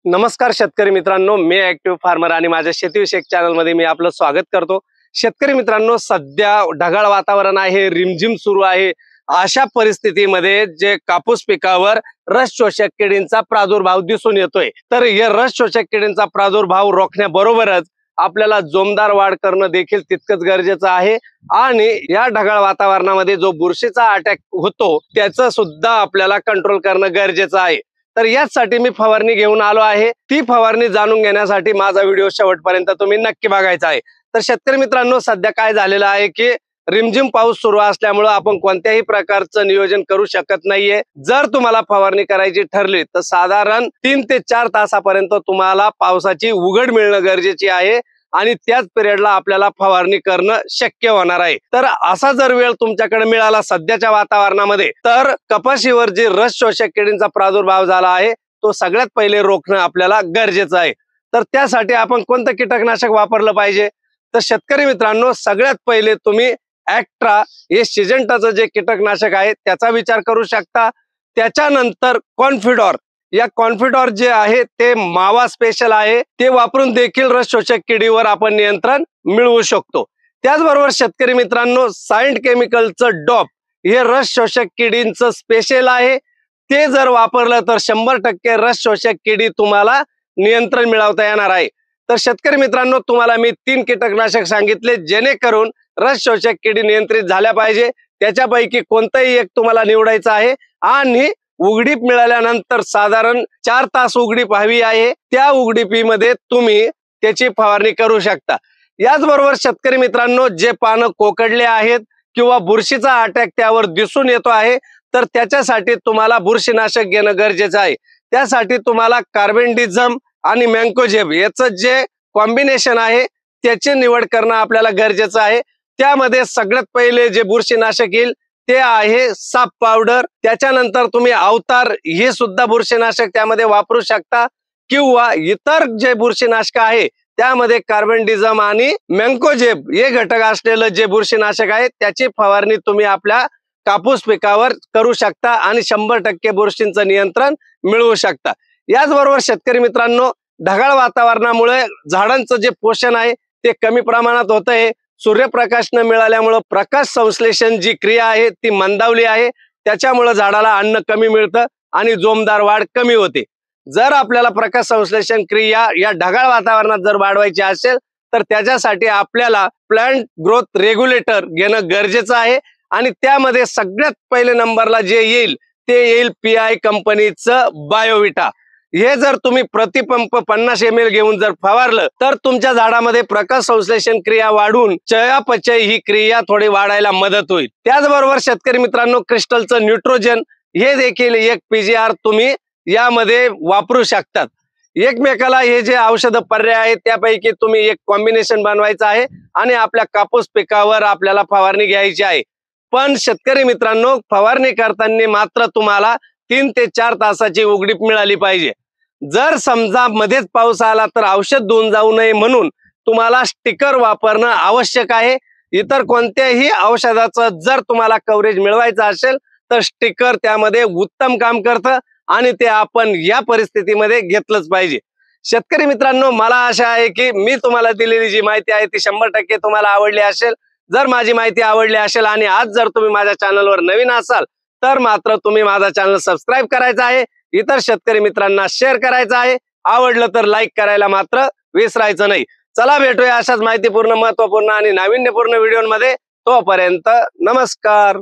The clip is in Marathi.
नमस्कार शेतकरी मित्रांनो, मी ऍक्टिव्ह फार्मर आणि माझ्या शेतीविषयक चॅनल मध्ये मी आपलं स्वागत करतो। शेतकरी मित्रांनो, सध्या ढगाळ वातावरण आहे, रिमझिम सुरू आहे। अशा परिस्थितीमध्ये जे कापूस पिकावर रस शोषक किडींचा प्रादुर्भाव दिसून येतोय, तर या रस शोषक किडींचा प्रादुर्भाव रोखण्याबरोबरच आपल्याला जोमदार वाढ करणं देखील तितकंच गरजेचं आहे। आणि या ढगाळ वातावरणामध्ये जो बुरशीचा अटॅक होतो त्याचं सुद्धा आपल्याला कंट्रोल करणं गरजेचं आहे। तर यासाठी मी फवारणी घेऊन आलो आहे। ती फवारणी जाणून घेण्यासाठी माझा व्हिडिओ शेवटपर्यंत तुम्ही नक्की बघायचा आहे। तर शेतकरी मित्रांनो, सध्या काय झालेलं आहे की रिमझिम पाऊस सुरू असल्यामुळे आपण कोणत्याही प्रकारचं नियोजन करू शकत नाहीये। जर तुम्हाला फवारणी करायची ठरली तर साधारण 3 ते 4 तासापर्यंत तुम्हाला पावसाची उघड मिळणं गरजेची आहे आणि त्याच पिरियडला आपल्याला फवारणी करणं शक्य होणार आहे। तर असा जर वेळ तुमच्याकडे मिळाला सध्याच्या वातावरणामध्ये, तर कपाशीवर जे रस शोषक किडींचा प्रादुर्भाव झाला आहे तो सगळ्यात पहिले रोखणं आपल्याला गरजेचं आहे। तर त्यासाठी आपण कोणतं कीटकनाशक वापरलं पाहिजे? तर शेतकरी मित्रांनो, सगळ्यात पहिले तुम्ही ॲक्ट्रा हे सिजेंटाचं जे कीटकनाशक आहे त्याचा विचार करू शकता। त्याच्यानंतर कॉन्फिडॉर, या कॉन्फिडॉर जे आहे ते मावा स्पेशल आहे, ते वापरून देखील रस शोषक किडीवर आपण नियंत्रण मिळवू शकतो। त्याचबरोबर शेतकरी मित्रांनो, सायंट केमिकलचं डॉप हे रस शोषक किडींचं स्पेशल आहे, ते जर वापरलं तर 100% रस शोषक किडी तुम्हाला नियंत्रण मिळवता येणार आहे। तर शेतकरी मित्रांनो, तुम्हाला मी 3 कीटकनाशक सांगितले जेणेकरून रस शोषक किडी नियंत्रित झाल्या पाहिजे। त्याच्यापैकी कोणतंही एक तुम्हाला निवडायचं आहे आणि उघडीप मिळाल्यानंतर साधारण 4 तास उघडीप हवी आहे, त्या उघडीपीमध्ये तुम्ही त्याची फवारणी करू शकता। याचबरोबर शेतकरी मित्रांनो, जे पानं कोकडले आहेत किंवा बुरशीचा अटॅक त्यावर दिसून येतो आहे, तर त्याच्यासाठी तुम्हाला बुरशीनाशक घेणं गरजेचं आहे। त्यासाठी तुम्हाला कार्बेंडिझम आणि मँकोजेब याचं जे कॉम्बिनेशन आहे त्याची निवड करणं आपल्याला गरजेचं आहे। त्यामध्ये सगळ्यात पहिले जे बुरशीनाशक येईल ते आहे साप पावडर। त्याच्यानंतर तुम्ही अवतार हे सुद्धा बुरशीनाशक त्यामध्ये वापरू शकता, किंवा इतर जे बुरशीनाशक आहे त्यामध्ये कार्बेंडिझम आणि मँकोजेब हे घटक असलेलं जे बुरशीनाशक आहे त्याची फवारणी तुम्ही आपल्या कापूस पिकावर करू शकता आणि 100% बुरशींचं नियंत्रण मिळवू शकता। याचबरोबर शेतकरी मित्रांनो, ढगाळ वातावरणामुळे झाडांचं जे पोषण आहे ते कमी प्रमाणात होत आहे। सूर्यप्रकाश न मिळाल्यामुळे प्रकाश संश्लेषण जी क्रिया आहे ती मंदावली आहे, त्याच्यामुळे झाडाला अन्न कमी मिळतं आणि जोमदार वाढ कमी होते। जर आपल्याला प्रकाश संश्लेषण क्रिया या ढगाळ वातावरणात जर वाढवायची असेल तर त्याच्यासाठी आपल्याला प्लांट ग्रोथ रेग्युलेटर घेणं गरजेचं आहे आणि त्यामध्ये सगळ्यात पहिले नंबरला जे येईल ते येईल PI कंपनीचं बायोविटा। हे जर तुम्ही प्रतिपंप 50 ml घेऊन जर फवारलं तर तुमच्या झाडामध्ये प्रकाश संश्लेषण क्रिया वाढून चयापचय ही क्रिया थोडी वाढायला मदत होईल। त्याचबरोबर शेतकरी मित्रांनो, क्रिस्टलचं न्यूट्रोजन हे देखील एक PGR तुम्ही यामध्ये वापरू शकतात। एकमेकाला हे जे औषध पर्याय आहेत त्यापैकी तुम्ही एक कॉम्बिनेशन बनवायचं आहे आणि आपल्या कापूस पिकावर आपल्याला फवारणी घ्यायची आहे। पण शेतकरी मित्रांनो, फवारणी करताना मात्र तुम्हाला 3 ते 4 तासाची उघडीप मिळाली पाहिजे। जर समजा मध्येच पाऊस आला तर औषध धुवून जाऊ नये म्हणून तुम्हाला स्टिकर वापरणं आवश्यक आहे। इतर कोणत्याही औषधाचं जर तुम्हाला कव्हरेज मिळवायचं असेल तर स्टिकर त्यामध्ये उत्तम काम करतं आणि ते आपण या परिस्थितीमध्ये घेतलंच पाहिजे। शेतकरी मित्रांनो, मला आशा आहे की मी तुम्हाला दिलेली जी माहिती आहे ती 100% तुम्हाला आवडली असेल। जर माझी माहिती आवडली असेल आणि आज जर तुम्ही माझ्या चॅनलवर नवीन असाल तर मात्र तुम्ही माझा चॅनल सबस्क्राईब करायचा आहे, इतर शेतकरी मित्रांना शेअर करायचं आहे, आवडलं तर लाईक करायला मात्र विसरायचं नाही। चला, भेटूया अशाच माहितीपूर्ण, महत्त्वपूर्ण आणि नाविन्यपूर्ण व्हिडिओमध्ये। तोपर्यंत नमस्कार।